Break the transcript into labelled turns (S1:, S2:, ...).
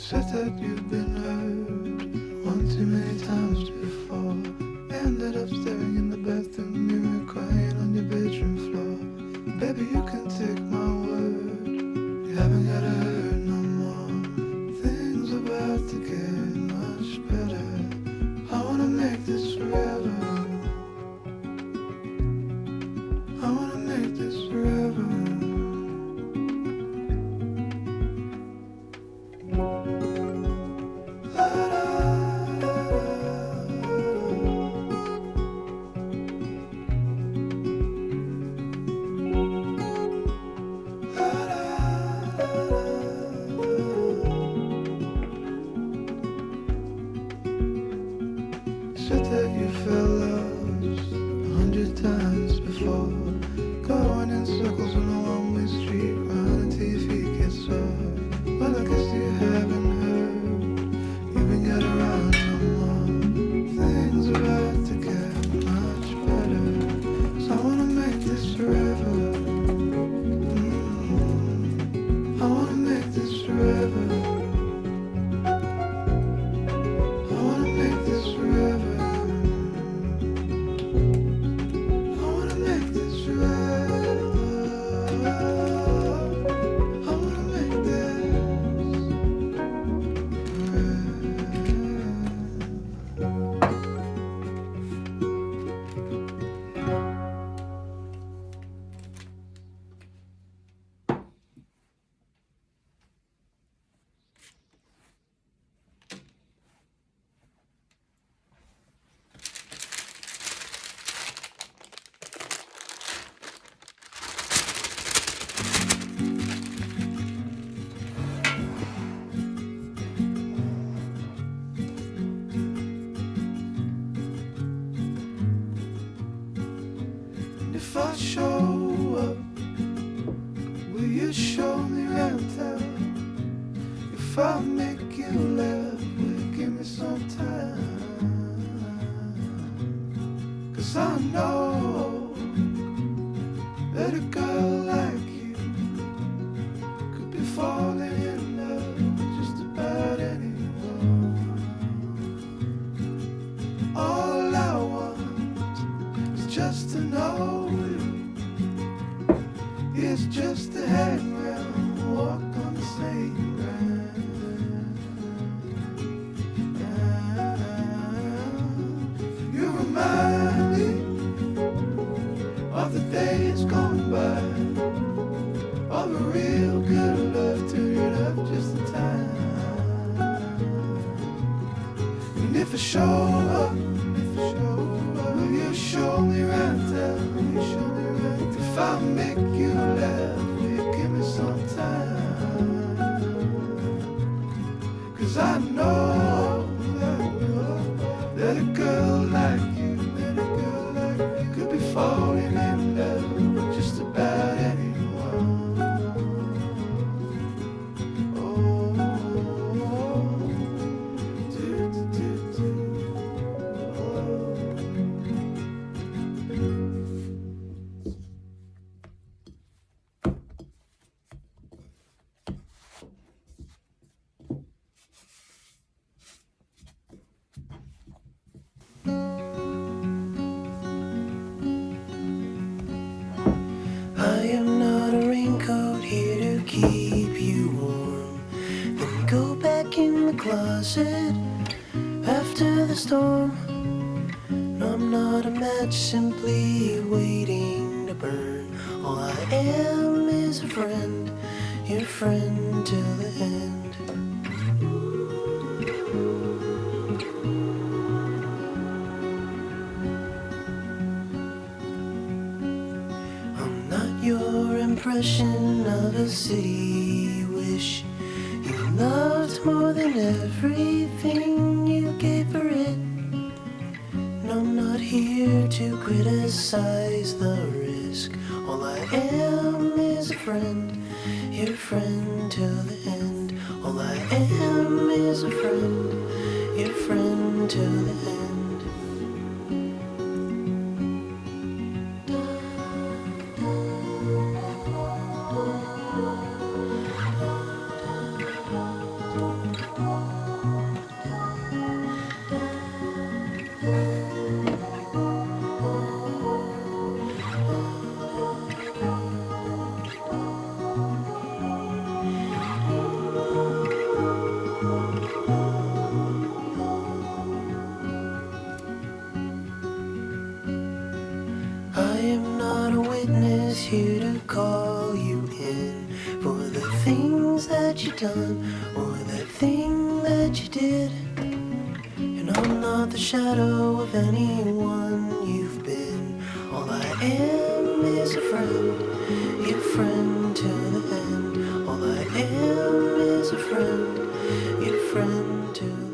S1: Said that you've been hurt one too many times before. Ended up staring in the bathroom mirror, crying on your bedroom floor. Baby, you can take my word, you haven't gotta hurt no more. Things are about to get much better. I wanna make this forever. I wanna make this forever. Said that you felt lost 100 times before, going in circles on a one-way street, running till your feet get sore. Well, I guess you haven't heard, you ain't got around no more. Things are about to get much better, so I wanna make this forever. I wanna make this forever. I wanna make this forever. I wanna make this forever. I wanna make this If I show up, will you show me rental? If I make you laugh, will you give me some time? 'Cause I know that a girl like you could be falling in love with just about anyone. All I want is just to know you. It's just to hang around, walk on the same ground. You remind me of the days gone by, of a real good love turning up just in time. And if I show up, will you show me right down? If I make you laugh, will you give me some time? 'Cause I know that a girl like you could be falling in love with just about anyone. Oh, do, do, do, do. I am not a raincoat here to keep you warm. Then go back in the closet after the storm. No, I'm not a match simply waiting to burn. All I am is a friend, your friend till the end. I'm not your impression of a city wish. You loved more than everything you gave for it. And I'm not here to criticize the risk. All I am is a friend, your friend till the end. All I am is a friend, your friend till the end. that you done or that thing that you did. And I'm not the shadow of anyone you've been. All I am is a friend, your friend to the end. All I am is a friend, your friend to the end.